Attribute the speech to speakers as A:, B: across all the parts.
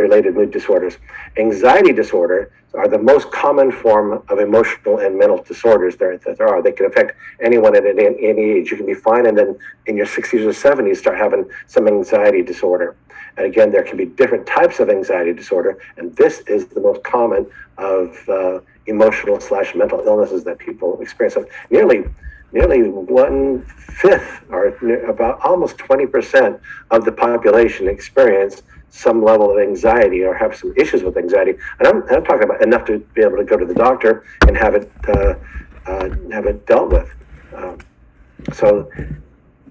A: related mood disorders. Anxiety disorder are the most common form of emotional and mental disorders that there are. They can affect anyone at any age. You can be fine, and then in your 60s or 70s start having some anxiety disorder. And again, there can be different types of anxiety disorder, and this is the most common of emotional/mental illnesses that people experience. So nearly 1/5, or about almost 20% of the population experience some level of anxiety or have some issues with anxiety. And I'm talking about enough to be able to go to the doctor and have it dealt with. So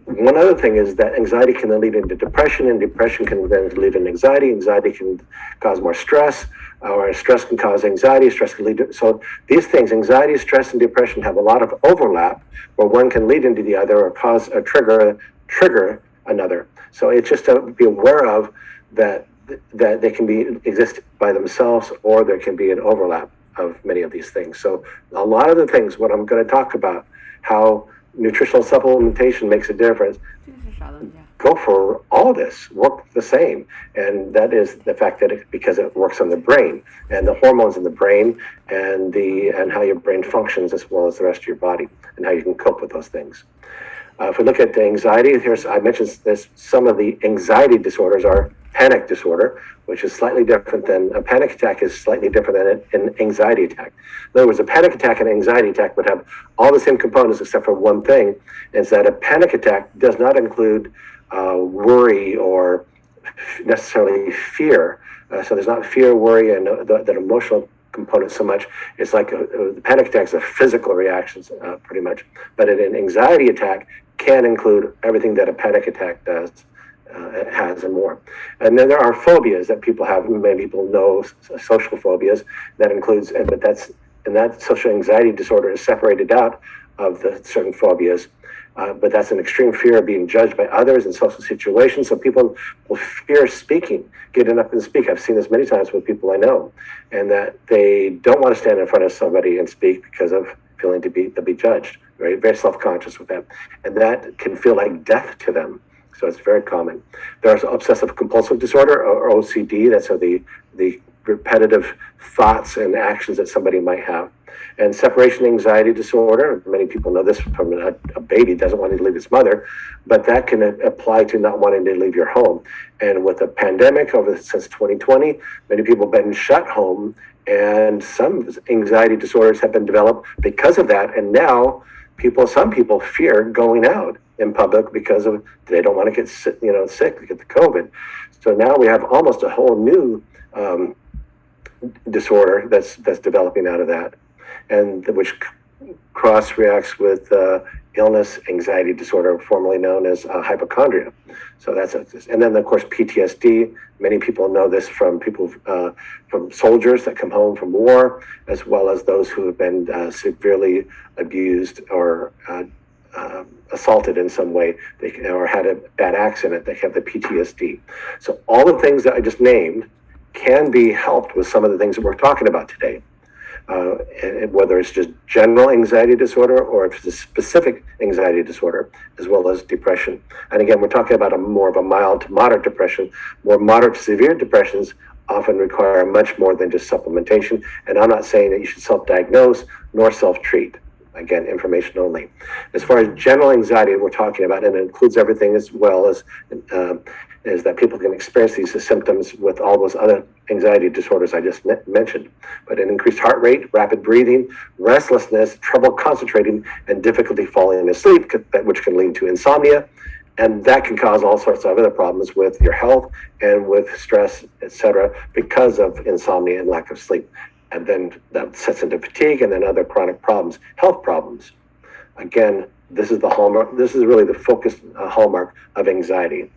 A: one other thing is that anxiety can then lead into depression, and depression can then lead into anxiety. Anxiety can cause more stress, or stress can cause anxiety. Stress can lead to, so these things, anxiety, stress, and depression, have a lot of overlap, where one can lead into the other or cause a trigger another. So it's just to be aware of that they can exist by themselves, or there can be an overlap of many of these things. So a lot of the things, what I'm going to talk about, how nutritional supplementation makes a difference, go for all this, work the same. And that is the fact that because it works on the brain and the hormones in the brain, and how your brain functions, as well as the rest of your body, and how you can cope with those things. If we look at the anxiety, I mentioned this, some of the anxiety disorders are panic disorder, which is slightly different than a panic attack, is slightly different than an anxiety attack. In other words, a panic attack and anxiety attack would have all the same components except for one thing, is that a panic attack does not include worry or necessarily fear. So there's not fear, worry, and that emotional component so much. It's like the panic attack is a physical reactions, pretty much. But an anxiety attack can include everything that a panic attack does, has, and more. And then there are phobias that people have. Many people know social phobias. That includes, that social anxiety disorder is separated out of the certain phobias. But that's an extreme fear of being judged by others in social situations. So people will fear speaking, getting up and speak. I've seen this many times with people I know, and that they don't want to stand in front of somebody and speak because of feeling to be judged. Very self-conscious with that, and that can feel like death to them. So it's very common. There's obsessive compulsive disorder, or OCD. That's the repetitive thoughts and actions that somebody might have. And separation anxiety disorder, many people know this from a baby doesn't want to leave its mother, but that can apply to not wanting to leave your home. And with the pandemic since 2020, many people have been shut home, and some anxiety disorders have been developed because of that. And now some people fear going out in public because they don't want to get sick, get the COVID. So now we have almost a whole new disorder that's developing out of that, and which cross reacts with illness, anxiety disorder, formerly known as hypochondria. So and then of course PTSD. Many people know this from from soldiers that come home from war, as well as those who have been severely abused or assaulted in some way, or had a bad accident. They have the PTSD. So all the things that I just named can be helped with some of the things that we're talking about today. Whether it's just general anxiety disorder or if it's a specific anxiety disorder, as well as depression. And again, we're talking about more of a mild to moderate depression. More moderate to severe depressions often require much more than just supplementation. And I'm not saying that you should self-diagnose nor self-treat. Again, information only. As far as general anxiety, we're talking about, and it includes everything as well as is that people can experience these symptoms with all those other anxiety disorders I just mentioned. But an increased heart rate, rapid breathing, restlessness, trouble concentrating, and difficulty falling asleep, which can lead to insomnia. And that can cause all sorts of other problems with your health and with stress, etc., because of insomnia and lack of sleep. And then that sets into fatigue and then other chronic problems, health problems. Again, this is the hallmark. This is really the focused hallmark of anxiety.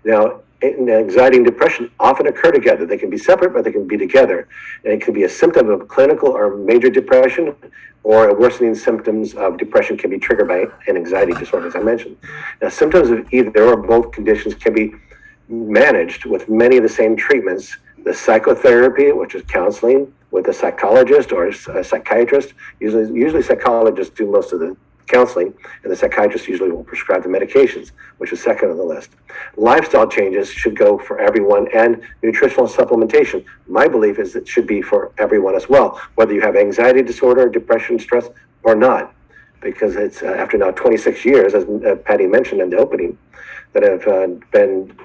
A: Now, anxiety and depression often occur together. They can be separate, but they can be together. And it can be a symptom of clinical or major depression, or a worsening symptoms of depression can be triggered by an anxiety disorder, as I mentioned. Now, symptoms of either or both conditions can be managed with many of the same treatments. The psychotherapy, which is counseling with a psychologist or a psychiatrist. Usually psychologists do most of the counseling, and the psychiatrist usually will prescribe the medications, which is second on the list. Lifestyle changes should go for everyone, and nutritional supplementation, my belief is it should be for everyone as well, whether you have anxiety disorder, depression, stress, or not, because it's after now 26 years, as Patty mentioned in the opening, that I've been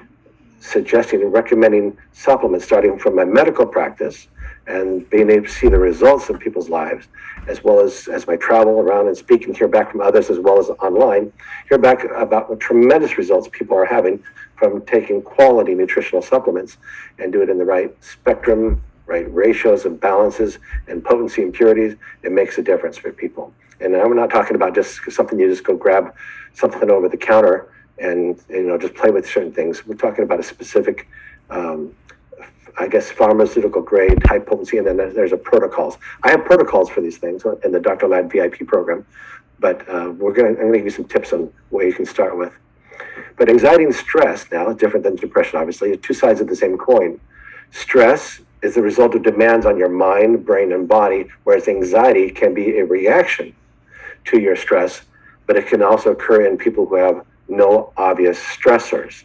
A: suggesting and recommending supplements starting from my medical practice and being able to see the results of people's lives, as well as my travel around and speaking, hear back from others as well as online, hear back about the tremendous results people are having from taking quality nutritional supplements and do it in the right spectrum, right ratios and balances and potency and purities. It makes a difference for people. And I'm not talking about just something you just go grab something over the counter and just play with certain things. We're talking about a specific pharmaceutical grade, high potency, and then there's a protocols. I have protocols for these things in the Dr. Ladd VIP program, but I'm going to give you some tips on what you can start with. But anxiety and stress now is different than depression, obviously. It's two sides of the same coin. Stress is the result of demands on your mind, brain, and body, whereas anxiety can be a reaction to your stress, but it can also occur in people who have no obvious stressors.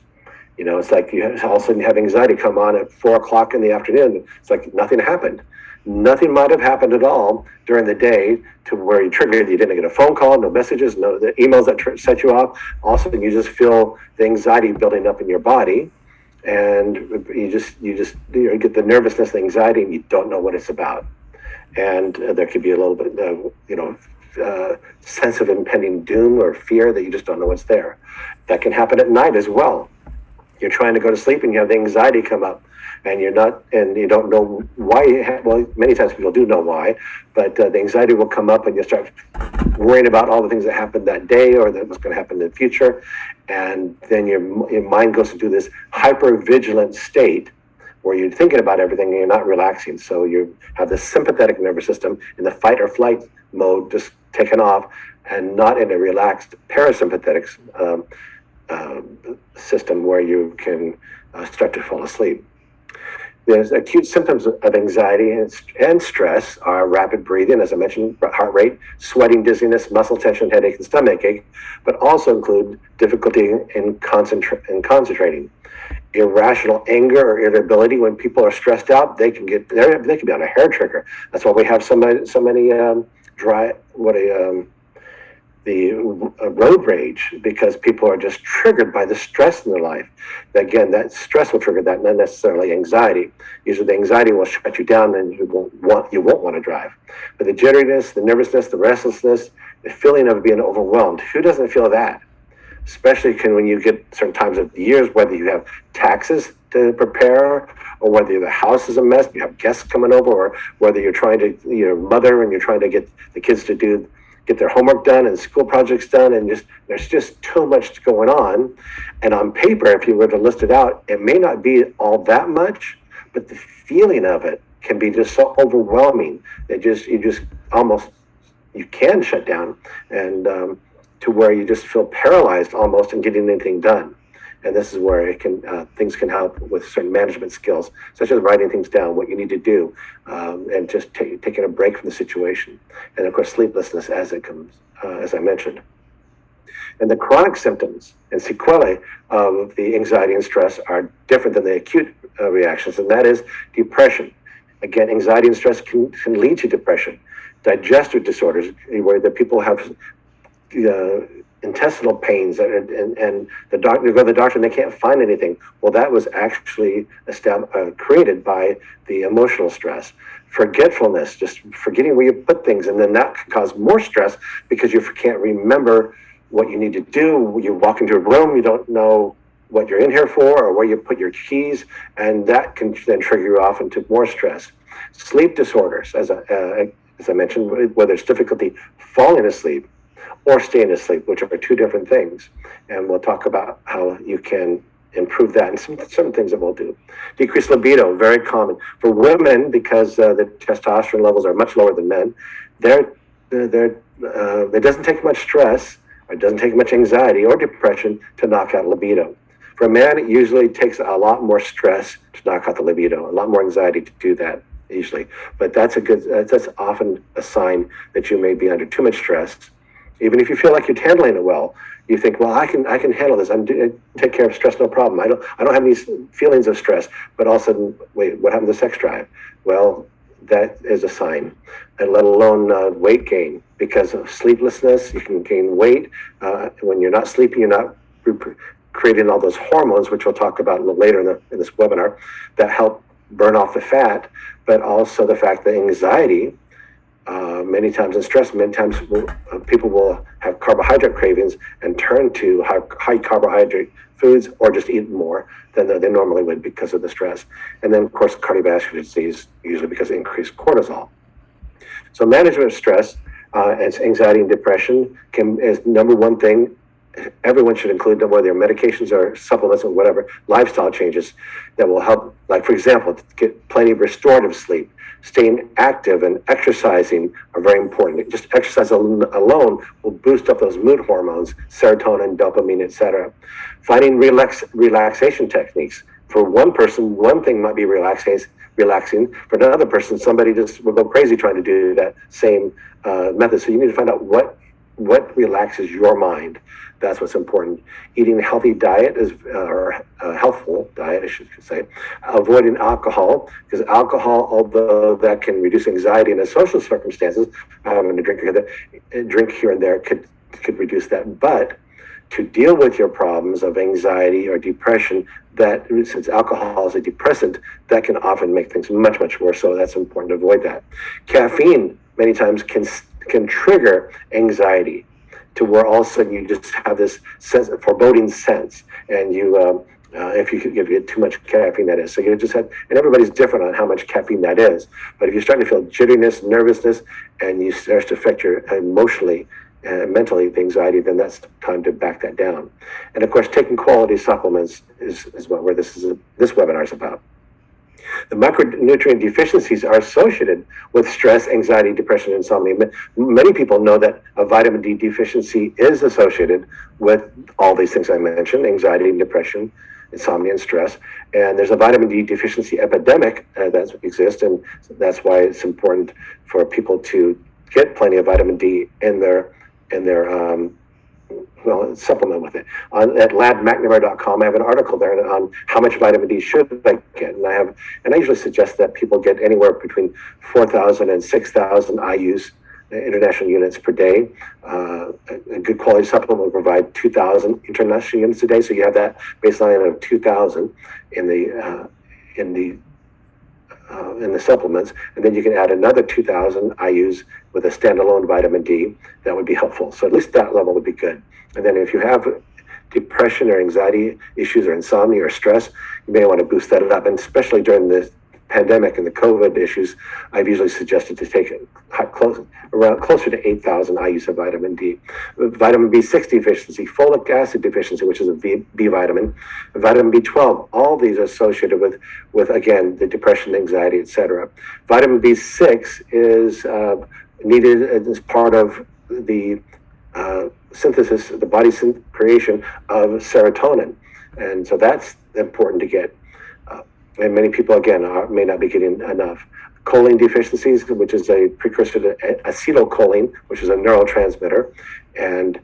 A: It's like you all of a sudden have anxiety come on at 4:00 in the afternoon. It's like nothing happened. Nothing might have happened at all during the day to where you triggered. You didn't get a phone call, no messages, no the emails that set you off. All of a sudden, you just feel the anxiety building up in your body, and you get the nervousness, the anxiety, and you don't know what it's about. And there could be a little bit, sense of impending doom or fear that you just don't know what's there. That can happen at night as well. You're trying to go to sleep and you have the anxiety come up, and you don't know why. Well, many times people do know why, but the anxiety will come up and you start worrying about all the things that happened that day or that was going to happen in the future. And then your mind goes into this hyper vigilant state where you're thinking about everything and you're not relaxing. So you have the sympathetic nervous system in the fight or flight mode just taken off, and not in a relaxed parasympathetic system where you can start to fall asleep. There's acute symptoms of anxiety and stress are rapid breathing, as I mentioned, heart rate, sweating, dizziness, muscle tension, headache, and stomach ache, but also include difficulty in concentrating. Irrational anger or irritability. When people are stressed out, they can be on a hair trigger. That's why we have so many road rage, because people are just triggered by the stress in their life. Again, that stress will trigger that, not necessarily anxiety. Usually the anxiety will shut you down and you won't want to drive. But the jitteriness, the nervousness, the restlessness, the feeling of being overwhelmed, who doesn't feel that? Especially when you get certain times of the years, whether you have taxes to prepare, or whether the house is a mess, you have guests coming over, or whether you're trying to, mother and you're trying to get the kids to get their homework done and school projects done, and there's just too much going on. And on paper, if you were to list it out, it may not be all that much, but the feeling of it can be just so overwhelming that you can shut down, and to where you just feel paralyzed almost in getting anything done. And this is where things can help with certain management skills, such as writing things down, what you need to do, and just taking a break from the situation. And of course, sleeplessness as it comes, as I mentioned. And the chronic symptoms and sequelae of the anxiety and stress are different than the acute reactions, and that is depression. Again, anxiety and stress can lead to depression. Digestive disorders, where the people have intestinal pains, and they go to the doctor and they can't find anything. Well, that was actually created by the emotional stress. Forgetfulness, just forgetting where you put things, and then that can cause more stress because you can't remember what you need to do. You walk into a room, you don't know what you're in here for or where you put your keys, and that can then trigger you off into more stress. Sleep disorders, as I mentioned, whether it's difficulty falling asleep or staying asleep, which are two different things. And we'll talk about how you can improve that and some things that we'll do. Decreased libido, very common. For women, because the testosterone levels are much lower than men, it doesn't take much stress, or it doesn't take much anxiety or depression to knock out libido. For a man, it usually takes a lot more stress to knock out the libido, a lot more anxiety to do that usually. But that's often a sign that you may be under too much stress. Even if you feel like you're handling it well, you think, well, I can handle this. Take care of stress, no problem. I don't have these feelings of stress. But all of a sudden, wait, what happened to sex drive? Well, that is a sign. And let alone weight gain, because of sleeplessness. You can gain weight when you're not sleeping. You're not creating all those hormones, which we'll talk about a little later in this webinar, that help burn off the fat. But also the fact that anxiety, many times, and stress, many times people will have carbohydrate cravings and turn to high carbohydrate foods, or just eat more than they normally would because of the stress. And then, of course, cardiovascular disease, usually because of increased cortisol. So management of stress and anxiety and depression is number one thing everyone should include, whether they're medications or supplements or whatever, lifestyle changes that will help. Like, for example, to get plenty of restorative sleep, staying active and exercising are very important. Just exercise alone will boost up those mood hormones, serotonin, dopamine, etc. Finding relaxation techniques. For one person, one thing might be relaxing. For another person, somebody just will go crazy trying to do that same method. So you need to find out what relaxes your mind. That's what's important. Eating a healthy diet or a healthful diet, I should say. Avoiding alcohol, because alcohol, although that can reduce anxiety in social circumstances, having a drink here and there could reduce that. But to deal with your problems of anxiety or depression, that since alcohol is a depressant, that can often make things much, much worse. So that's important to avoid that. Caffeine many times can trigger anxiety, to where all of a sudden you just have this foreboding sense, and you if you get too much caffeine, that is. So you just have, and everybody's different on how much caffeine that is. But if you're starting to feel jitteriness, nervousness, and you start to affect your emotionally and mentally the anxiety, then that's time to back that down. And of course, taking quality supplements is where this webinar is about. The micronutrient deficiencies are associated with stress, anxiety, depression, insomnia. Many people know that a vitamin D deficiency is associated with all these things I mentioned: anxiety and depression, insomnia and stress. And there's a vitamin D deficiency epidemic that exists, and that's why it's important for people to get plenty of vitamin D in their supplement with it. At McNamara.com, I have an article there on how much vitamin D should I get, and I usually suggest that people get anywhere between 4,000 and 6,000 IUs, international units per day. A good quality supplement will provide 2,000 international units a day, so you have that baseline of 2,000 in the supplements, and then you can add another 2,000 IUs with a standalone vitamin D. That would be helpful. So at least that level would be good. And then if you have depression or anxiety issues or insomnia or stress, you may want to boost that up. And especially during the pandemic and the COVID issues, I've usually suggested to take it closer to 8,000 IUs of vitamin D. Vitamin B6 deficiency, folic acid deficiency, which is a B vitamin, vitamin B12, all these are associated with again, the depression, anxiety, etc. Vitamin B6 is needed as part of the synthesis, the body's creation of serotonin. And so that's important to get. And many people, again, may not be getting enough. Choline deficiencies, which is a precursor to acetylcholine, which is a neurotransmitter, and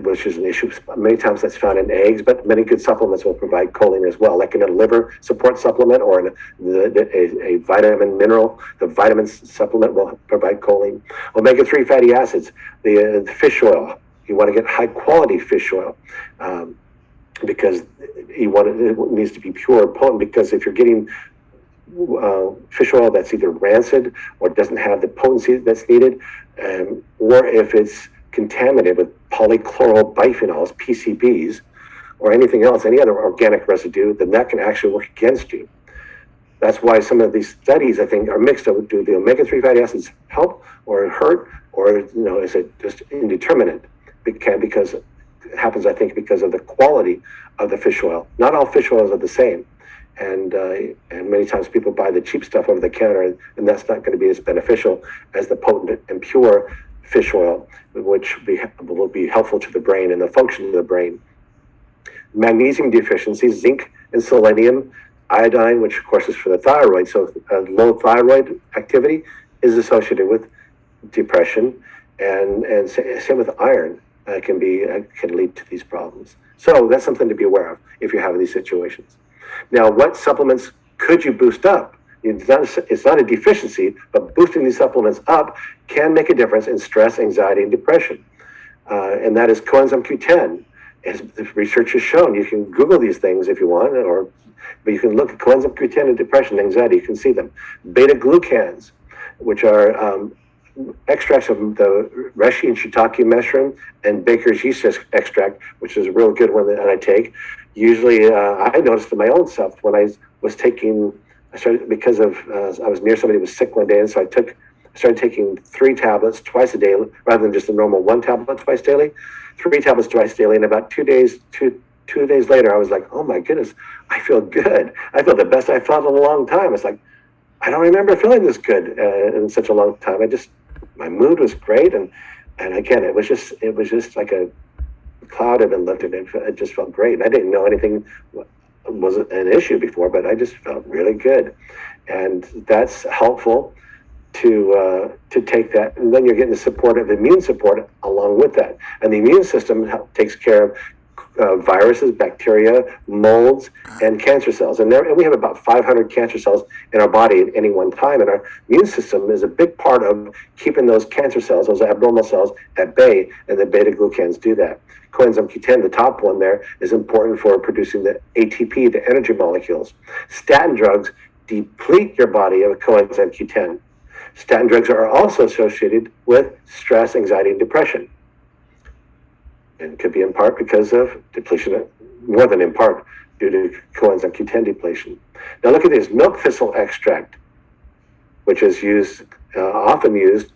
A: which is an issue. Many times that's found in eggs, but many good supplements will provide choline as well, like in a liver support supplement or a vitamin mineral. The vitamin supplement will provide choline. Omega-3 fatty acids, the fish oil. You want to get high quality fish oil. Because it needs to be pure and potent, because if you're getting fish oil that's either rancid or doesn't have the potency that's needed, or if it's contaminated with polychlorobiphenyls, PCBs, or anything else, any other organic residue, then that can actually work against you. That's why some of these studies, I think, are mixed. Do the omega-3 fatty acids help or hurt, or is it just indeterminate? Because it happens, I think, because of the quality of the fish oil. Not all fish oils are the same, and many times people buy the cheap stuff over the counter, and that's not going to be as beneficial as the potent and pure fish oil, which will be helpful to the brain and the function of the brain. Magnesium deficiency, zinc and selenium, iodine, which of course is for the thyroid. So low thyroid activity is associated with depression, and same with iron can lead to these problems. So that's something to be aware of if you're having these situations. Now, what supplements could you boost up? It's not a deficiency, but boosting these supplements up can make a difference in stress, anxiety, and depression. And that is coenzyme Q10. As the research has shown, you can Google these things if you want, but you can look at coenzyme Q10 and depression, anxiety. You can see them. Beta glucans, which are extracts of the reishi and shiitake mushroom and baker's yeast extract, which is a real good one that I take. Usually, I noticed in my own self when I was taking. I started because of I was near somebody who was sick one day, and so I started taking 3 tablets twice a day rather than just the normal 1 tablet twice daily. 3 tablets twice daily, and about 2 days later, I was like, oh my goodness, I feel good. I feel the best I felt in a long time. It's like I don't remember feeling this good in such a long time. My mood was great, and again, it was just like a cloud had been lifted, and it just felt great. And I didn't know anything was an issue before, but I just felt really good, and that's helpful to take that, and then you're getting the support of immune support along with that, and the immune system takes care of viruses, bacteria, molds, and cancer cells. And we have about 500 cancer cells in our body at any one time. And our immune system is a big part of keeping those cancer cells, those abnormal cells, at bay. And the beta glucans do that. Coenzyme Q10, the top one there, is important for producing the ATP, the energy molecules. Statin drugs deplete your body of coenzyme Q10. Statin drugs are also associated with stress, anxiety, and depression. And could be in part because of depletion, more than in part, due to coenzyme Q10 depletion. Now look at this milk thistle extract, which is often used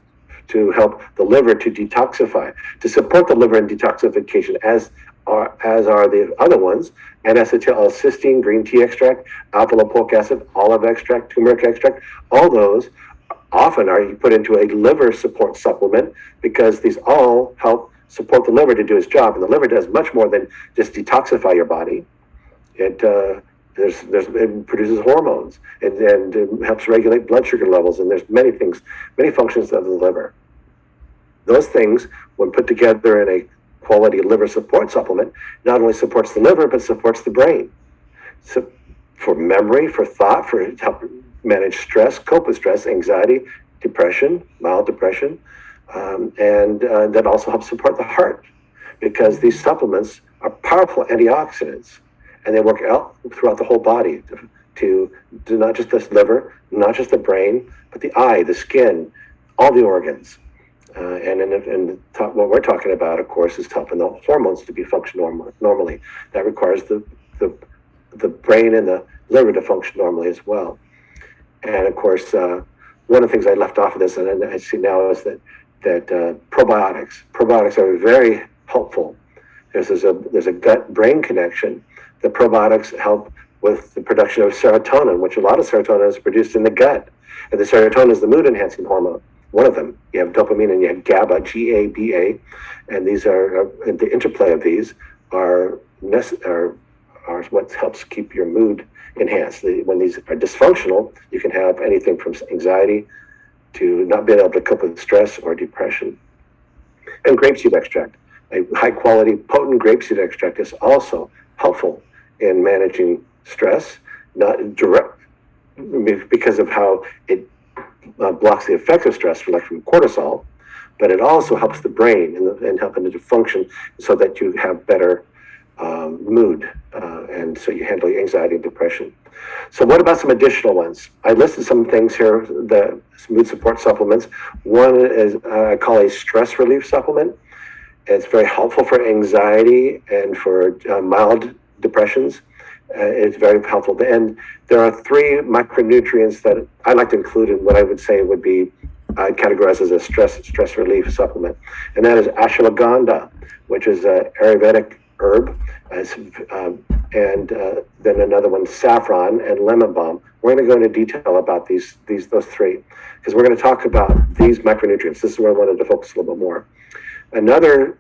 A: to help the liver to detoxify, to support the liver in detoxification, as are the other ones: N-acetyl-L-cysteine, green tea extract, alpha-lipoic acid, olive extract, turmeric extract. All those often are put into a liver support supplement because these all help support the liver to do its job, and the liver does much more than just detoxify your body. It produces hormones and it helps regulate blood sugar levels, and there's many functions of the liver. Those things, when put together in a quality liver support supplement, not only supports the liver but supports the brain. So for memory, for thought, for help manage stress, cope with stress, anxiety, depression, mild depression. And that also helps support the heart, because these supplements are powerful antioxidants, and they work out throughout the whole body to not just the liver, not just the brain, but the eye, the skin, all the organs. What we're talking about, of course, is helping the hormones to be function normally. That requires the brain and the liver to function normally as well. And of course, one of the things I left off of this, and I see now, is that probiotics. Probiotics are very helpful. There's a gut-brain connection. The probiotics help with the production of serotonin, which a lot of serotonin is produced in the gut. And the serotonin is the mood-enhancing hormone. One of them. You have dopamine and you have GABA, G-A-B-A, and these are the interplay of these are what helps keep your mood enhanced. When these are dysfunctional, you can have anything from anxiety to not being able to cope with stress or depression. And grapeseed extract, a high-quality, potent grapeseed extract, is also helpful in managing stress, not direct because of how it blocks the effects of stress, like from cortisol, but it also helps the brain in helping it to function so that you have better mood, and so you handle anxiety and depression. So what about some additional ones? I listed some things here, the mood support supplements. One is I call a stress relief supplement. It's very helpful for anxiety and for mild depressions. It's very helpful. And there are 3 micronutrients that I like to include in what I would say would be categorized as a stress relief supplement. And that is ashwagandha, which is an Ayurvedic herb, and then another one, saffron and lemon balm. We're going to go into detail about those 3, because we're going to talk about these micronutrients. This is where I wanted to focus a little bit more. Another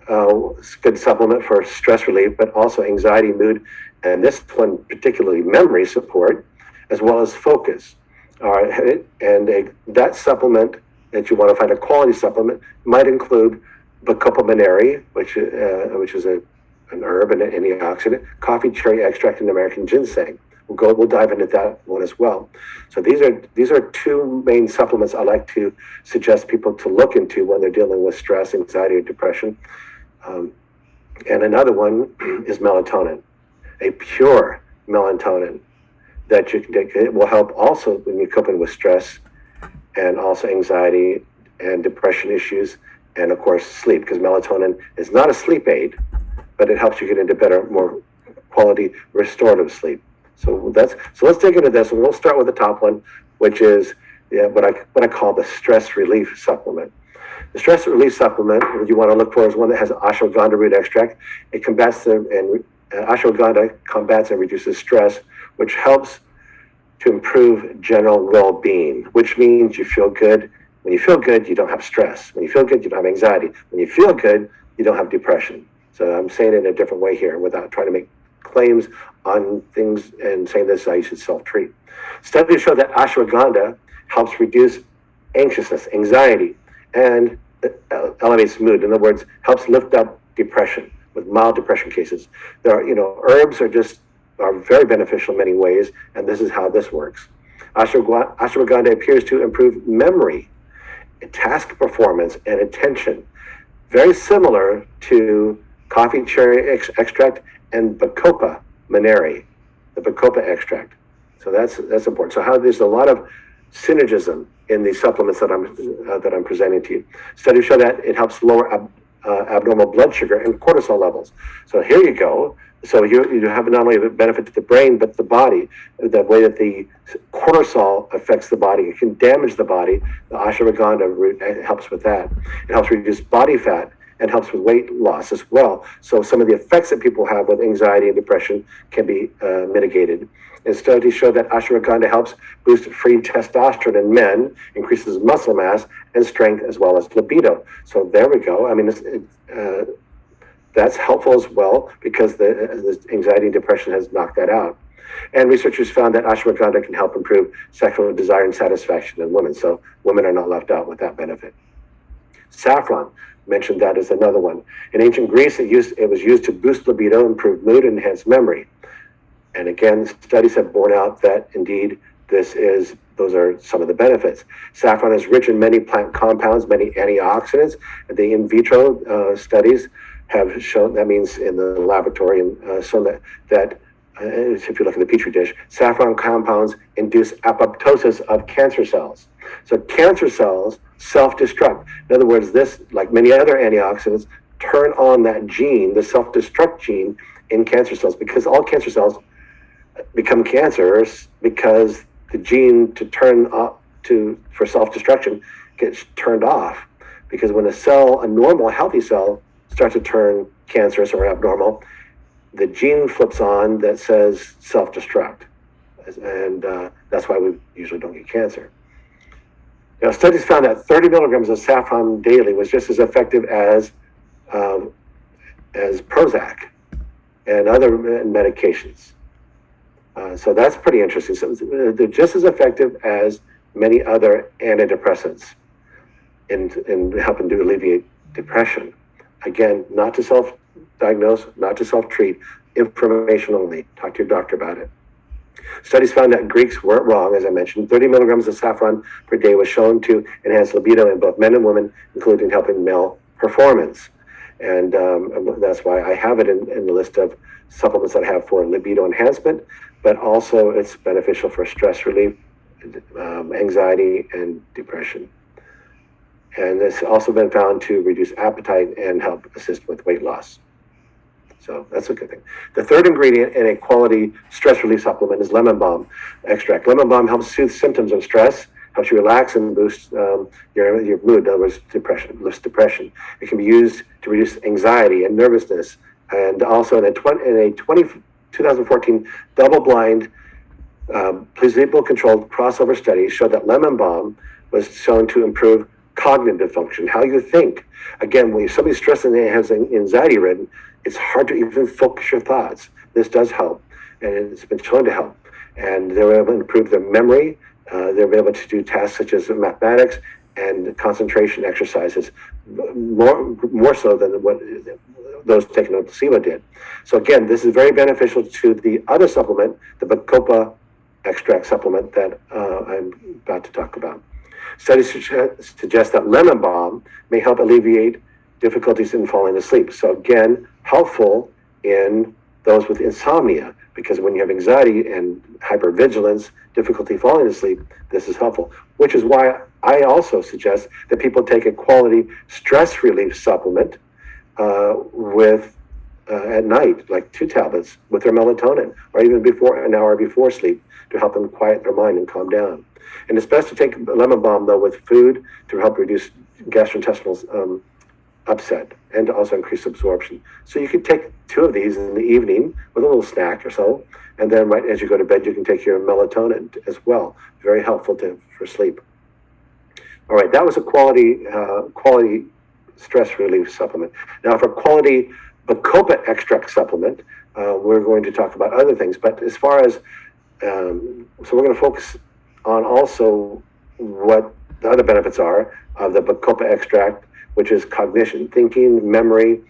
A: good supplement for stress relief, but also anxiety, mood, and this one particularly memory support, as well as focus. That supplement that you want to find a quality supplement might include Bacopa monnieri, which is an herb and an antioxidant, coffee cherry extract, and American ginseng. We'll dive into that one as well. So these are two main supplements I like to suggest people to look into when they're dealing with stress, anxiety, or depression. And another one is melatonin, a pure melatonin that you can take. It will help also when you're coping with stress and also anxiety and depression issues, and of course sleep, because melatonin is not a sleep aid, but it helps you get into better, more quality restorative sleep. So let's dig into this, and we'll start with the top one, which is what I call the stress relief supplement. The stress relief supplement you want to look for is one that has ashwagandha root extract. It combats ashwagandha combats and reduces stress, which helps to improve general well-being, which means you feel good. When you feel good, you don't have stress. When you feel good, you don't have anxiety. When you feel good, you don't have depression. So I'm saying it in a different way here without trying to make claims on things and saying this is how you should self-treat. Studies show that ashwagandha helps reduce anxiousness, anxiety, and elevates mood. In other words, helps lift up depression with mild depression cases. There are, herbs are very beneficial in many ways, and this is how this works. Ashwagandha appears to improve memory, task performance, and attention, very similar to coffee cherry extract and Bacopa monnieri, the Bacopa extract. So that's important. So there's a lot of synergism in these supplements that I'm presenting to you. Studies show that it helps lower abnormal blood sugar and cortisol levels. So here you go. So you have not only a benefit to the brain, but the body. The way that the cortisol affects the body, it can damage the body. The ashwagandha root helps with that. It helps reduce body fat and helps with weight loss as well. So some of the effects that people have with anxiety and depression can be mitigated. And studies show that ashwagandha helps boost free testosterone in men, increases muscle mass and strength, as well as libido. So there we go. I mean, that's helpful as well, because the anxiety and depression has knocked that out. And researchers found that ashwagandha can help improve sexual desire and satisfaction in women. So women are not left out with that benefit. Saffron, mentioned that as another one. In ancient Greece, it was used to boost libido, improve mood, and enhance memory. And again, studies have borne out that indeed those are some of the benefits. Saffron is rich in many plant compounds, many antioxidants. The in vitro studies have shown, that means in the laboratory, and shown that if you look at the petri dish, saffron compounds induce apoptosis of cancer cells. So cancer cells self-destruct. In other words, this, like many other antioxidants, turn on that gene, the self-destruct gene in cancer cells, because all cancer cells become cancerous because the gene to turn up for self-destruction gets turned off. Because when a normal, healthy cell starts to turn cancerous or abnormal, the gene flips on that says self-destruct. And that's why we usually don't get cancer. Studies found that 30 milligrams of saffron daily was just as effective as Prozac and other medications. So that's pretty interesting. So they're just as effective as many other antidepressants in helping to alleviate depression. Again, not to self-diagnose, not to self-treat, information only. Talk to your doctor about it. Studies found that Greeks weren't wrong, as I mentioned. 30 milligrams of saffron per day was shown to enhance libido in both men and women, including helping male performance. And that's why I have it in the list of supplements that I have for libido enhancement, but also it's beneficial for stress relief, anxiety, and depression. And it's also been found to reduce appetite and help assist with weight loss. So that's a good thing. The third ingredient in a quality stress relief supplement is lemon balm extract. Lemon balm helps soothe symptoms of stress, helps you relax and boost your mood. In other words, lifts depression. It can be used to reduce anxiety and nervousness. And also in a 2014 double-blind, placebo-controlled crossover study showed that lemon balm was shown to improve cognitive function, how you think. Again, when somebody's stressed and has anxiety ridden, it's hard to even focus your thoughts. This does help, and it's been shown to help. And they were able to improve their memory. They were able to do tasks such as mathematics and concentration exercises, more so than what those taking a placebo did. So again, this is very beneficial to the other supplement, the Bacopa extract supplement that I'm about to talk about. Studies suggest that lemon balm may help alleviate difficulties in falling asleep. So again, helpful in those with insomnia, because when you have anxiety and hypervigilance, difficulty falling asleep, this is helpful, which is why I also suggest that people take a quality stress relief supplement with at night, like 2 tablets with their melatonin, or even before an hour before sleep, to help them quiet their mind and calm down. And it's best to take lemon balm though with food to help reduce gastrointestinal upset and to also increase absorption. So you could take 2 of these in the evening with a little snack or so, and then right as you go to bed, you can take your melatonin as well. Very helpful for sleep. All right, that was a quality stress relief supplement. Now for quality Bacopa extract supplement, we're going to talk about other things, but as far as, so we're going to focus on also what the other benefits are of the Bacopa extract, which is cognition, thinking, memory,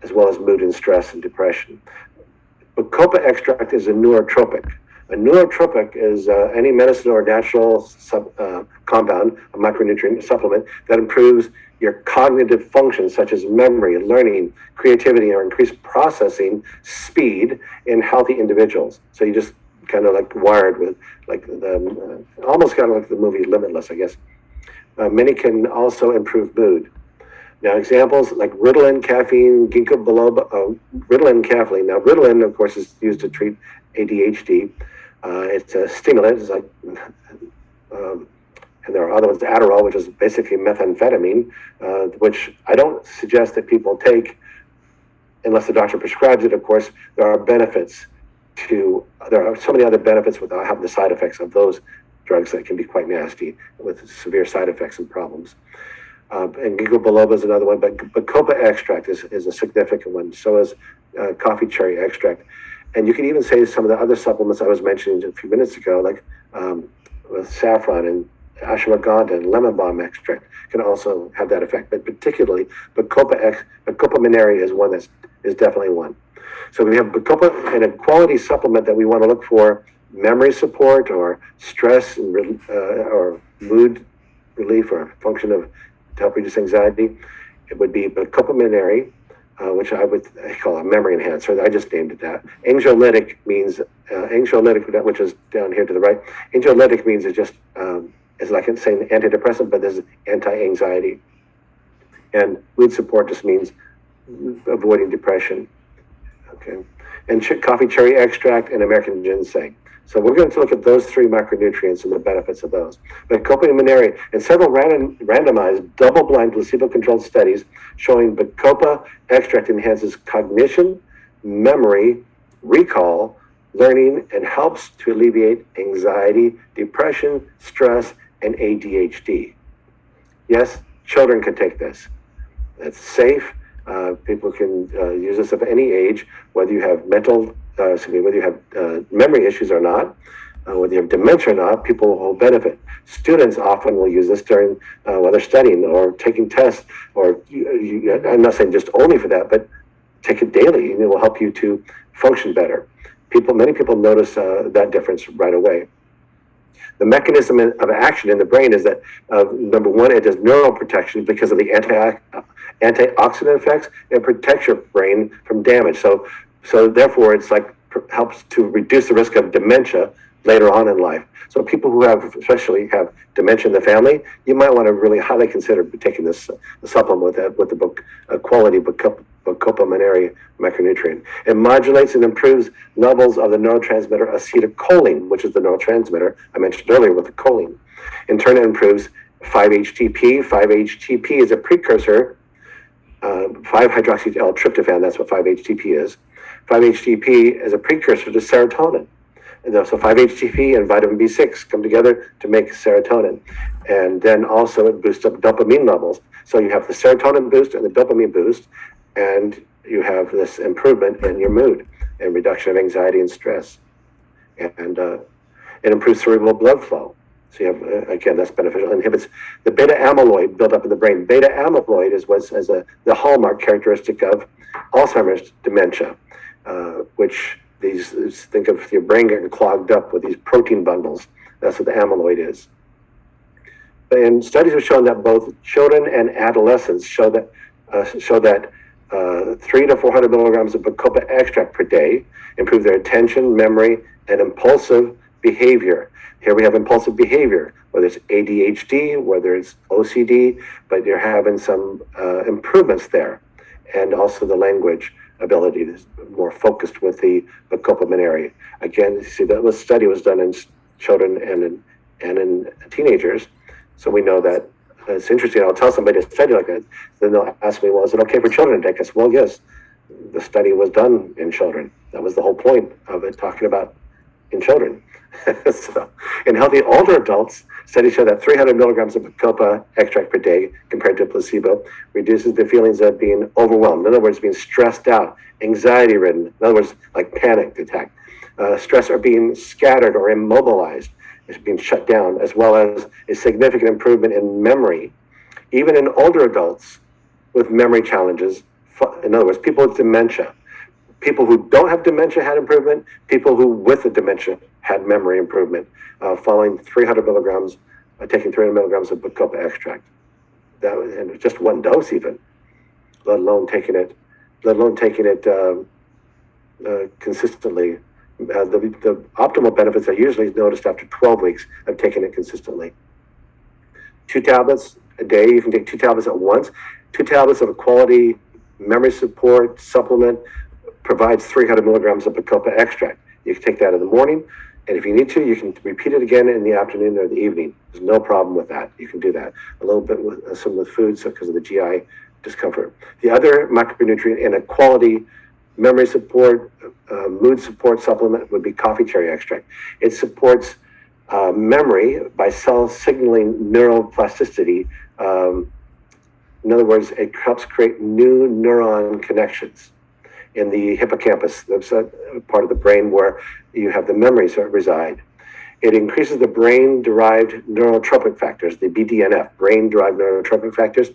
A: as well as mood and stress and depression. Bacopa extract is a neurotropic. A neurotropic is any medicine or natural compound, a micronutrient supplement that improves your cognitive functions such as memory, learning, creativity, or increased processing speed in healthy individuals. So you just kind of like wired with like the almost kind of like the movie Limitless, I guess. Many can also improve mood. Now, examples like Ritalin, caffeine, ginkgo biloba, Ritalin, caffeine. Now, Ritalin, of course, is used to treat ADHD. It's a stimulant. It's like, and there are other ones, Adderall, which is basically methamphetamine, which I don't suggest that people take unless the doctor prescribes it. Of course, there are so many other benefits without having the side effects of those drugs that can be quite nasty with severe side effects and problems. And ginkgo biloba is another one, but Bacopa extract is a significant one. So is coffee cherry extract. And you can even say some of the other supplements I was mentioning a few minutes ago, like with saffron and ashwagandha and lemon balm extract can also have that effect. But particularly, Bacopa mineri is one is definitely one. So we have Bacopa and a quality supplement that we want to look for memory support or stress and or mood relief or function of to help reduce anxiety. It would be Bacopa mineri, which I call a memory enhancer. I just named it that. Anxiolytic means anxiolytic, which is down here to the right. Anxiolytic means it's just is like saying antidepressant, but there's anti-anxiety. And mood support just means avoiding depression. Okay, and coffee cherry extract and American ginseng. So we're going to look at those 3 micronutrients and the benefits of those. Bacopa mineri, and several randomized, double-blind, placebo-controlled studies showing Bacopa extract enhances cognition, memory, recall, learning, and helps to alleviate anxiety, depression, stress, and ADHD. Yes, children can take this. It's safe. People can use this at any age, whether you have whether you have memory issues or not, whether you have dementia or not, people will benefit. Students often will use this during while they're studying or taking tests, or I'm not saying just only for that, but take it daily, and it will help you to function better. Many people notice that difference right away. The mechanism of action in the brain is that, number one, it does neural protection because of the antioxidant effects. It protects your brain from damage. So therefore, it's like helps to reduce the risk of dementia later on in life. So people who especially have dementia in the family, you might want to really highly consider taking this supplement with the quality Bacopa mineri micronutrient. It modulates and improves levels of the neurotransmitter acetylcholine, which is the neurotransmitter I mentioned earlier with the choline. In turn, it improves 5-HTP. 5-HTP is a precursor, 5-hydroxyl-tryptophan, that's what 5-HTP is. 5-HTP is a precursor to serotonin. And so 5-HTP and vitamin B6 come together to make serotonin. And then also it boosts up dopamine levels. So you have the serotonin boost and the dopamine boost, and you have this improvement in your mood and reduction of anxiety and stress. And it improves cerebral blood flow. So you have, again, that's beneficial. It inhibits the beta amyloid buildup in the brain. Beta amyloid is what's the hallmark characteristic of Alzheimer's dementia, which think of your brain getting clogged up with these protein bundles. That's what the amyloid is. And studies have shown that both children and adolescents show that 300 to 400 milligrams of bacopa extract per day improve their attention, memory, and impulsive behavior. Here we have impulsive behavior, whether it's ADHD, whether it's OCD, but you're having some improvements there. And also the language ability is more focused with the bacopa Mineri. Again, you see that study was done in children and in teenagers. So we know that it's interesting. I'll tell somebody to study like that. Then they'll ask me, well, is it okay for children to take this? Well, yes, the study was done in children. That was the whole point of it, talking about in children. So, in healthy older adults, studies show that 300 milligrams of bacopa extract per day compared to placebo reduces the feelings of being overwhelmed. In other words, being stressed out, anxiety ridden. In other words, like panic attack. Stress or being scattered or immobilized is being shut down, as well as a significant improvement in memory, even in older adults with memory challenges. In other words, people with dementia. People who don't have dementia had improvement. People who with the dementia had memory improvement following 300 milligrams, taking 300 milligrams of bacopa extract. That, and just one dose even, let alone taking it consistently. The optimal benefits are usually noticed after 12 weeks of taking it consistently. 2 tablets a day. You can take 2 tablets at once. 2 tablets of a quality memory support supplement provides 300 milligrams of bacopa extract. You can take that in the morning, and if you need to, you can repeat it again in the afternoon or the evening. There's no problem with that. You can do that. A little bit with some with foods because of the GI discomfort. The other micronutrient in a quality memory support, mood support supplement would be coffee cherry extract. It supports memory by cell signaling neuroplasticity. In other words, it helps create new neuron connections in the hippocampus. That's a part of the brain where you have the memories reside. It increases the brain-derived neurotropic factors, the BDNF, brain-derived neurotropic factors,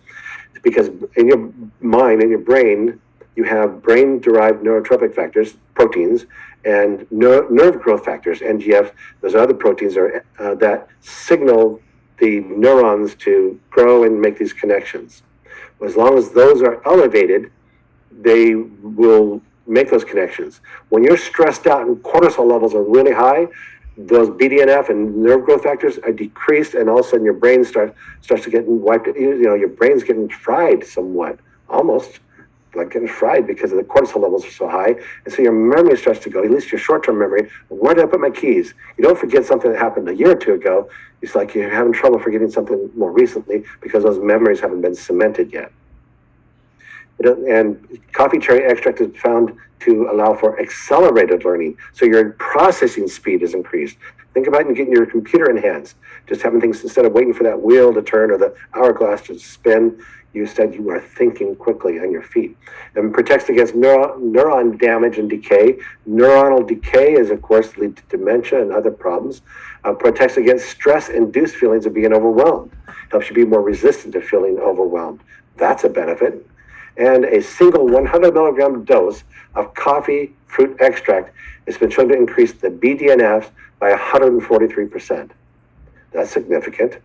A: because in your mind, in your brain, you have brain-derived neurotropic factors, proteins, and nerve growth factors, NGF. Those are other proteins that signal the neurons to grow and make these connections. As long as those are elevated, they will make those connections. When you're stressed out and cortisol levels are really high, those BDNF and nerve growth factors are decreased, and all of a sudden your brain starts to get wiped. Your brain's getting fried somewhat, almost like getting fried because of the cortisol levels are so high. And so your memory starts to go, at least your short-term memory. Where did I put my keys? You don't forget something that happened a year or two ago. It's like you're having trouble forgetting something more recently because those memories haven't been cemented yet. And coffee cherry extract is found to allow for accelerated learning. So your processing speed is increased. Think about getting your computer in hands, just having things, instead of waiting for that wheel to turn or the hourglass to spin, you are thinking quickly on your feet. And protects against neuron damage and decay. Neuronal decay is, of course, lead to dementia and other problems. Protects against stress-induced feelings of being overwhelmed. Helps you be more resistant to feeling overwhelmed. That's a benefit. And a single 100 milligram dose of coffee fruit extract has been shown to increase the BDNF by 143%. That's significant.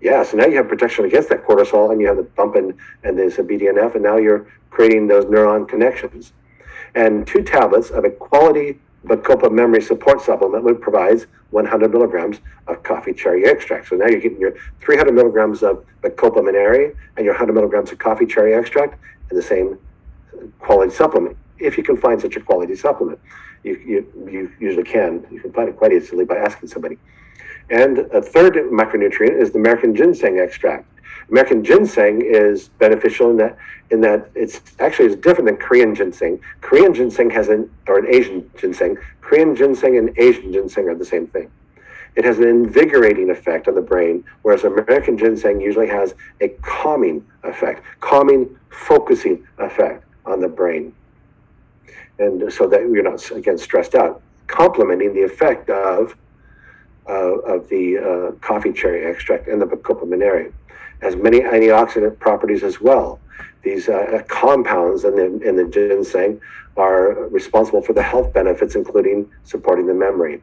A: Yeah, so now you have protection against that cortisol, and you have the bump and there's a BDNF, and now you're creating those neuron connections. And 2 tablets of a quality bacopa memory support supplement which provides 100 milligrams of coffee cherry extract. So now you're getting your 300 milligrams of bacopa Mineri and your 100 milligrams of coffee cherry extract in the same quality supplement. If you can find such a quality supplement, you usually can. You can find it quite easily by asking somebody. And a third micronutrient is the American ginseng extract. American ginseng is beneficial in that it's actually different than Korean ginseng. Korean ginseng or an Asian ginseng. Korean ginseng and Asian ginseng are the same thing. It has an invigorating effect on the brain, whereas American ginseng usually has a calming effect, calming, focusing effect on the brain. And so that you're not, again, stressed out, complementing the effect of of the coffee cherry extract and the bacopa mineri. It has many antioxidant properties as well. These compounds in the ginseng are responsible for the health benefits, including supporting the memory.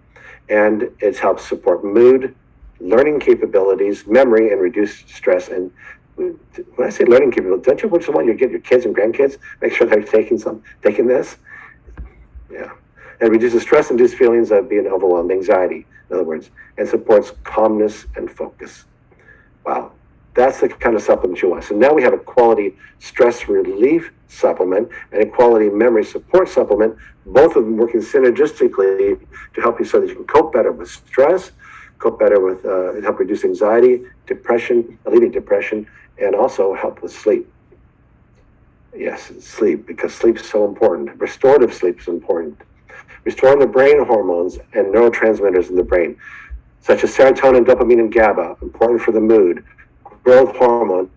A: And it helps support mood, learning capabilities, memory, and reduce stress. And when I say learning capabilities, don't you just want you to get your kids and grandkids, make sure they're taking this? Yeah. And reduces stress-induced feelings of being overwhelmed, anxiety, in other words, and supports calmness and focus. Wow. That's the kind of supplement you want. So now we have a quality stress relief supplement and a quality memory support supplement, both of them working synergistically to help you so that you can cope better with stress, cope better with, help reduce anxiety, depression, alleviate depression, and also help with sleep. Yes, sleep, because sleep is so important. Restorative sleep is important. Restoring the brain hormones and neurotransmitters in the brain, such as serotonin, dopamine, and GABA, important for the mood. Growth hormone,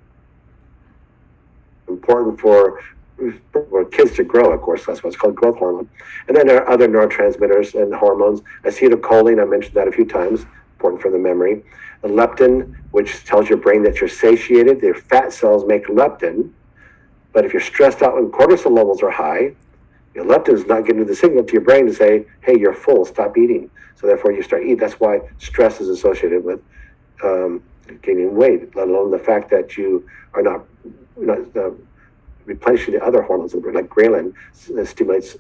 A: important for kids to grow, of course, that's what's called growth hormone. And then there are other neurotransmitters and hormones. Acetylcholine, I mentioned that a few times, important for the memory. The leptin, which tells your brain that you're satiated. Your fat cells make leptin. But if you're stressed out when cortisol levels are high, your leptin is not getting the signal to your brain to say, hey, you're full, stop eating. So therefore you start eating. That's why stress is associated with gaining weight, let alone the fact that you are not replenishing the other hormones, like ghrelin stimulates,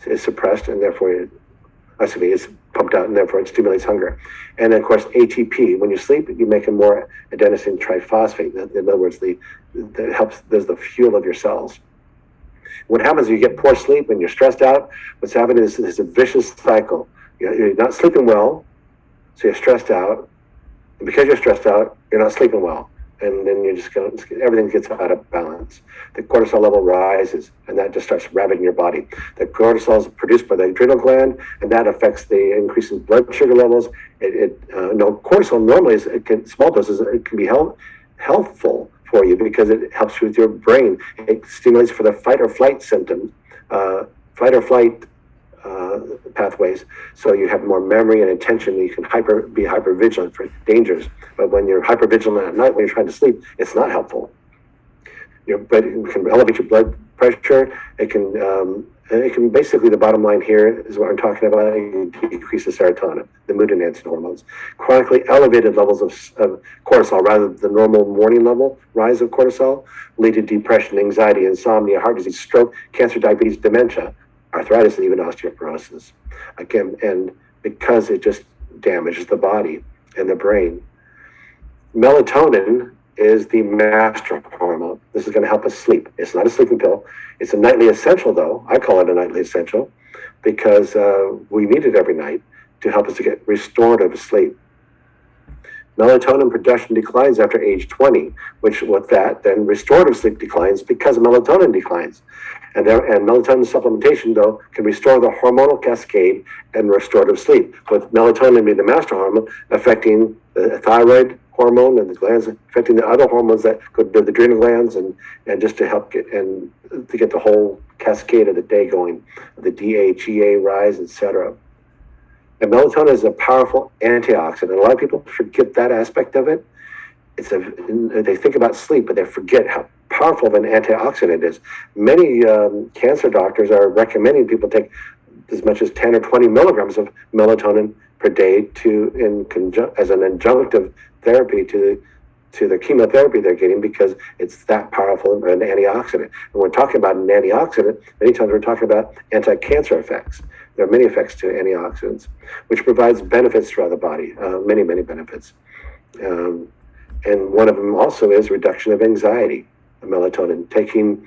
A: is suppressed, and therefore is pumped out, and therefore it stimulates hunger. And then, of course, ATP. When you sleep, you make a more adenosine triphosphate. In other words, that helps. There's the fuel of your cells. What happens is you get poor sleep when you're stressed out. What's happening is a vicious cycle. You're not sleeping well, so you're stressed out. And because you're stressed out, you're not sleeping well. And then everything gets out of balance. The cortisol level rises, and that just starts ravaging your body. The cortisol is produced by the adrenal gland, and that affects the increase in blood sugar levels. Cortisol normally small doses, it can be healthful for you because it helps with your brain. It stimulates for the fight or flight symptoms, fight or flight pathways, so you have more memory and attention. You can be hyper vigilant for dangers. But when you're hyper vigilant at night when you're trying to sleep, it's not helpful. But it can elevate your blood pressure. It can basically, the bottom line here is what I'm talking about. It can decrease the serotonin, the mood enhancing hormones. Chronically elevated levels of cortisol, rather than the normal morning level rise of cortisol, lead to depression, anxiety, insomnia, heart disease, stroke, cancer, diabetes, dementia, arthritis, and even osteoporosis. Again, and because it just damages the body and the brain. Melatonin is the master hormone. This is going to help us sleep. It's not a sleeping pill. It's a nightly essential, though. I call it a nightly essential because we need it every night to help us to get restorative sleep. Melatonin production declines after age 20, which with that, then restorative sleep declines because melatonin declines. And melatonin supplementation, though, can restore the hormonal cascade and restorative sleep, with melatonin being the master hormone, affecting the thyroid hormone and the glands, affecting the other hormones that go to the adrenal glands, and just to help get the whole cascade of the day going, the DHEA rise, etc. And melatonin is a powerful antioxidant. A lot of people forget that aspect of it. They think about sleep, but they forget how powerful of an antioxidant it is. Many cancer doctors are recommending people take as much as 10 or 20 milligrams of melatonin per day as an adjunctive therapy to the chemotherapy they're getting, because it's that powerful an antioxidant. And when we're talking about an antioxidant, many times we're talking about anti-cancer effects. There are many effects to antioxidants, which provides benefits throughout the body, many, many benefits. And one of them also is reduction of anxiety, melatonin. Taking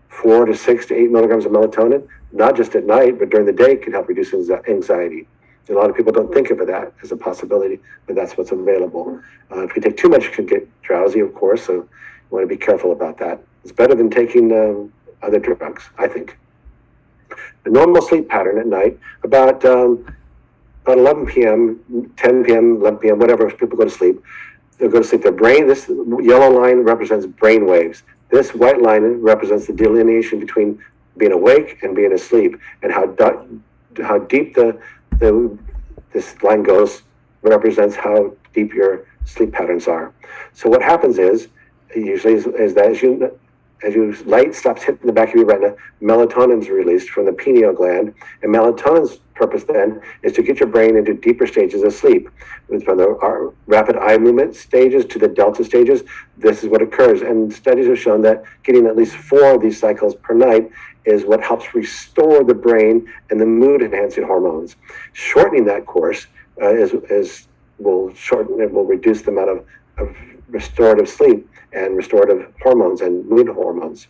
A: 4 to 6 to 8 milligrams of melatonin, not just at night, but during the day, can help reduce anxiety. A lot of people don't think of that as a possibility, but that's what's available. If you take too much, you can get drowsy, of course, so you want to be careful about that. It's better than taking other drugs, I think. The normal sleep pattern at night, about 11 p.m., 10 p.m., 11 p.m., whatever, people go to sleep. They'll go to sleep. Their brain, this yellow line represents brain waves. This white line represents the delineation between being awake and being asleep, and how deep this line goes represents how deep your sleep patterns are. So what happens is, usually is that as you light stops hitting the back of your retina, melatonin is released from the pineal gland, and melatonin's purpose then is to get your brain into deeper stages of sleep. From the rapid eye movement stages to the delta stages, this is what occurs. And studies have shown that getting at least 4 of these cycles per night is what helps restore the brain and the mood-enhancing hormones. Shortening that course will reduce the amount of restorative sleep and restorative hormones and mood hormones.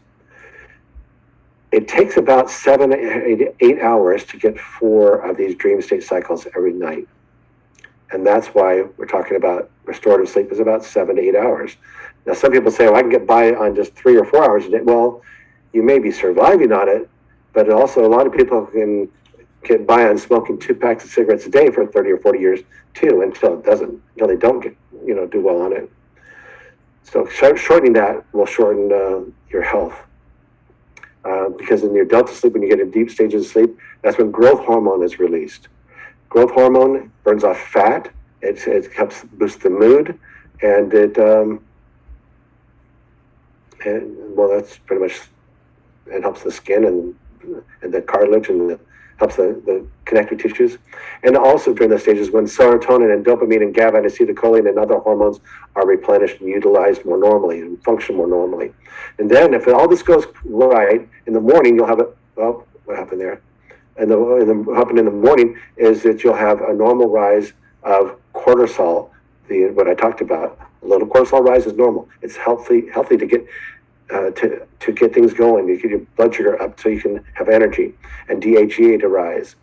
A: It takes about 7 to 8 hours to get 4 of these dream state cycles every night. And that's why we're talking about restorative sleep is about 7 to 8 hours. Now, some people say, well, I can get by on just 3 or 4 hours a day. Well, you may be surviving on it, but also a lot of people can get by on smoking 2 packs of cigarettes a day for 30 or 40 years too, until they don't do well on it. So shortening that will shorten your health. Because in your delta sleep, when you get in deep stages of sleep, that's when growth hormone is released. Growth hormone burns off fat. It helps boost the mood, and that's pretty much, it helps the skin and the cartilage and helps the connective tissues. And also during those stages when serotonin and dopamine and GABA and acetylcholine and other hormones are replenished and utilized more normally and function more normally. And then if all this goes right, in the morning you'll have what happened there? And what happened in the morning is that you'll have a normal rise of cortisol, what I talked about. A little cortisol rise is normal. It's healthy to get to get things going, to get your blood sugar up so you can have energy, and DHEA to rise,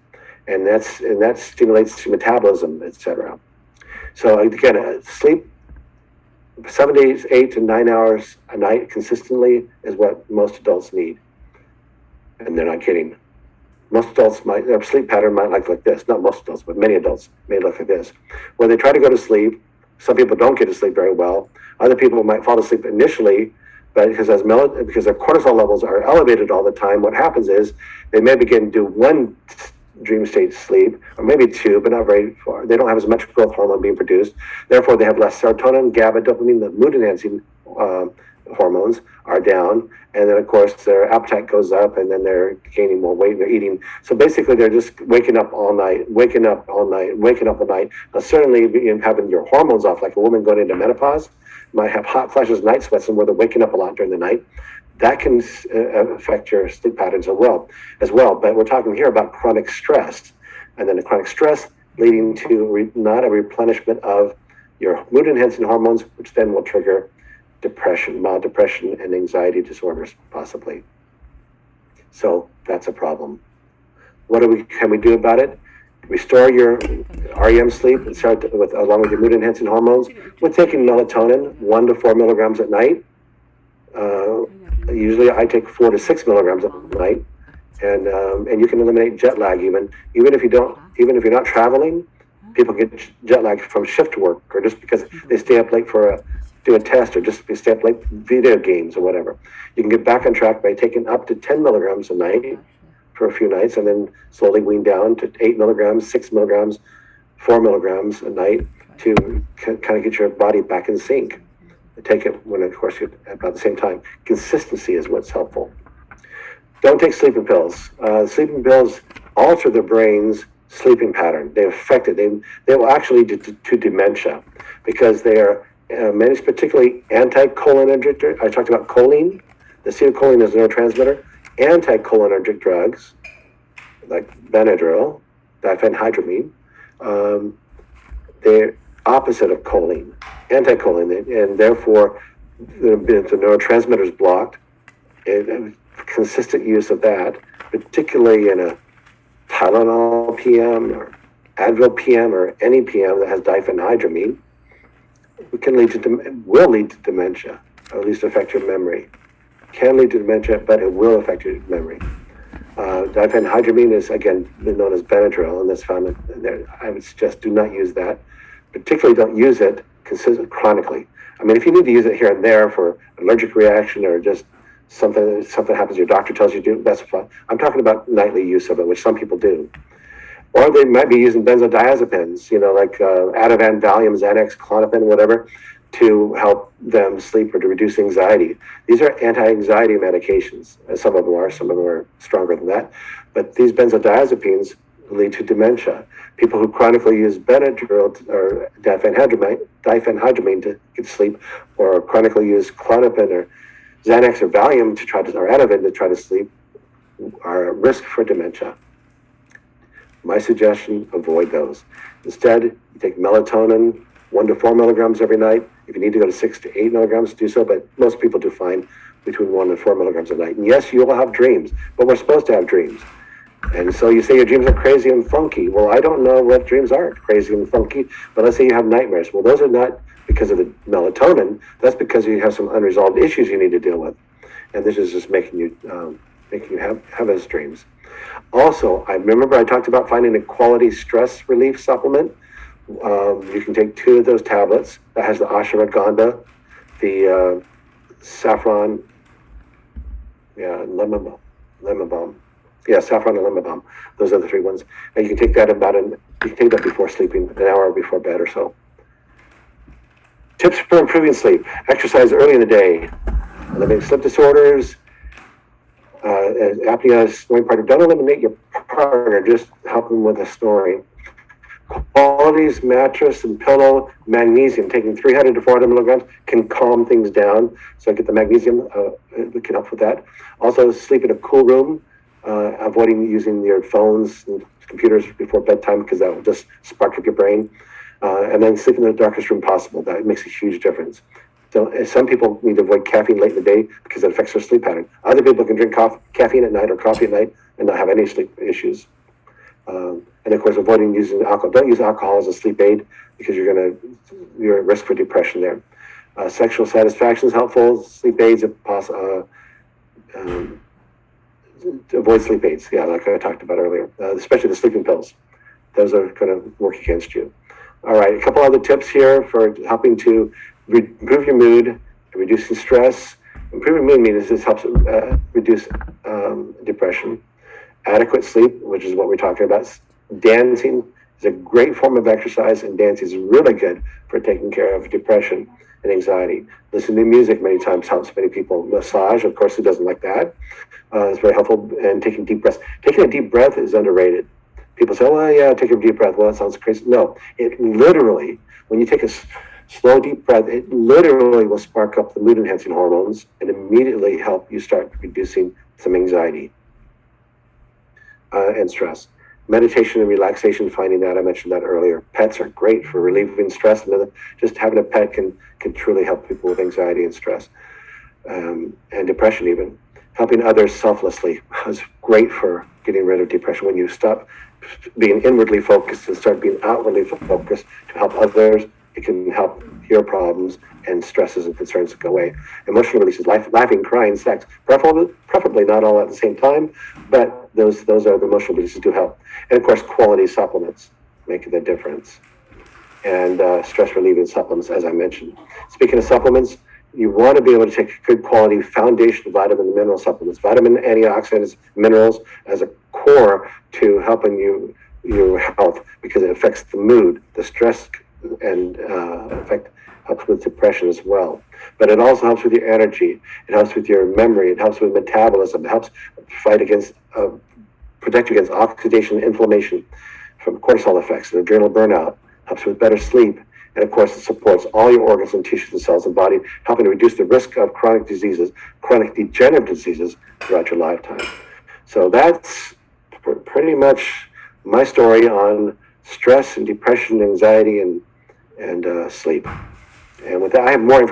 A: and that stimulates metabolism, etc. So again, sleep 7 days, 8 to 9 hours a night consistently is what most adults need, and they're not kidding. Most adults their sleep pattern might look like this. Not most adults, but many adults may look like this, where they try to go to sleep. Some people don't get to sleep very well. Other people might fall asleep initially, but because their cortisol levels are elevated all the time, what happens is they may begin to do 1 dream state sleep, or maybe 2, but not very far. They don't have as much growth hormone being produced. Therefore, they have less serotonin, GABA, dopamine, the mood-enhancing hormones are down. And then, of course, their appetite goes up, and then they're gaining more weight, and they're eating. So basically, they're just waking up all night. Now, certainly, having your hormones off, like a woman going into menopause, might have hot flashes, night sweats, and where they're waking up a lot during the night. That can affect your sleep patterns as well. But we're talking here about chronic stress, and then the chronic stress leading to not a replenishment of your mood-enhancing hormones, which then will trigger depression, mild depression, and anxiety disorders, possibly. So that's a problem. What can we do about it? Restore your REM sleep and start along with your mood-enhancing hormones with taking melatonin, 1 to 4 milligrams at night. Usually, I take 4 to 6 milligrams at night, and you can eliminate jet lag even if you're not traveling. People get jet lag from shift work, or just because they stay up late do a test, or just stay up late video games or whatever. You can get back on track by taking up to 10 milligrams a night for a few nights, and then slowly wean down to 8 milligrams, 6 milligrams, 4 milligrams a night to kind of get your body back in sync. Take it when, of course, you're about the same time. Consistency is what's helpful. Don't take sleeping pills. Sleeping pills alter the brain's sleeping pattern. They affect it. They will actually lead to dementia, because they are particularly anticholinergic. I talked about choline. The acetylcholine is a neurotransmitter. Anticholinergic drugs like Benadryl, diphenhydramine, they're opposite of choline, anticholine, and therefore the neurotransmitter is blocked. Consistent use of that, particularly in a Tylenol PM or Advil PM or any PM that has diphenhydramine, will lead to dementia, or at least affect your memory. Can lead to dementia, but it will affect your memory. Diphenhydramine is, again, known as Benadryl, and that's found there. I would suggest do not use that. Particularly don't use it chronically. I mean, if you need to use it here and there for allergic reaction, or just something happens, your doctor tells you to do, that's fine. I'm talking about nightly use of it, which some people do. Or they might be using benzodiazepines, like Ativan, Valium, Xanax, Klonopin, whatever, to help them sleep or to reduce anxiety. These are anti-anxiety medications. Some of them are stronger than that. But these benzodiazepines lead to dementia. People who chronically use Benadryl or diphenhydramine to get sleep, or chronically use Klonopin or Xanax or Valium or Ativan to try to sleep, are at risk for dementia. My suggestion, avoid those. Instead, you take melatonin, 1 to 4 milligrams every night. If you need to go to 6 to 8 milligrams, do so, but most people do fine between 1 and 4 milligrams a night. And yes, you will have dreams, but we're supposed to have dreams. And so you say your dreams are crazy and funky. Well, I don't know what dreams are crazy and funky, but let's say you have nightmares. Well, those are not because of the melatonin. That's because you have some unresolved issues you need to deal with. And this is just making you have those dreams. Also, I remember I talked about finding a quality stress relief supplement. You can take 2 of those tablets. That has the ashwagandha, the saffron, lemon balm. Yeah, saffron and lemon balm. Those are the 3 ones. And you can take that before sleeping, an hour before bed or so. Tips for improving sleep: exercise early in the day, eliminate sleep disorders, apnea, snoring partner. Don't eliminate your partner, just help them with the snoring. Qualities, mattress and pillow, magnesium. Taking 300 to 400 milligrams can calm things down. So get the magnesium, it can help with that. Also, sleep in a cool room, avoiding using your phones and computers before bedtime, because that will just spark up your brain. And then sleep in the darkest room possible. That makes a huge difference. So some people need to avoid caffeine late in the day because it affects their sleep pattern. Other people can drink caffeine at night or coffee at night and not have any sleep issues. And of course, avoiding using alcohol. Don't use alcohol as a sleep aid because you're at risk for depression there. Sexual satisfaction is helpful. Sleep aids, if possible. Avoid sleep aids. Yeah, like I talked about earlier, especially the sleeping pills. Those are going to work against you. All right, a couple other tips here for helping to improve your mood, reducing stress. Improving mood means this helps reduce depression. Adequate sleep, which is what we're talking about. Dancing is a great form of exercise, and dancing is really good for taking care of depression and anxiety. Listening to music many times helps many people. Massage, of course, who doesn't like that? It's very helpful. And taking deep breaths. Taking a deep breath is underrated. People say, well, yeah, take a deep breath. Well, that sounds crazy. No, it literally, when you take a slow, deep breath, it literally will spark up the mood-enhancing hormones and immediately help you start reducing some anxiety and stress. Meditation and relaxation, finding that, I mentioned that earlier. Pets are great for relieving stress. And just having a pet can truly help people with anxiety and stress and depression even. Helping others selflessly is great for getting rid of depression. When you stop being inwardly focused and start being outwardly focused to help others, it can help your problems and stresses and concerns go away. Emotional releases, laughing, crying, sex, preferably not all at the same time, but those are the emotional releases do help. And of course, quality supplements make the difference. And stress relieving supplements, as I mentioned. Speaking of supplements, you want to be able to take good quality foundation vitamin and mineral supplements, vitamin, antioxidants, minerals as a core to helping your health, because it affects the mood, the stress, and helps with depression as well. But it also helps with your energy. It helps with your memory. It helps with metabolism. It helps protect you against oxidation, inflammation from cortisol effects and adrenal burnout. Helps with better sleep. And of course, it supports all your organs and tissues and cells and body, helping to reduce the risk of chronic diseases, chronic degenerative diseases throughout your lifetime. So that's pretty much my story on stress and depression, anxiety, and sleep. And with that, I have more information.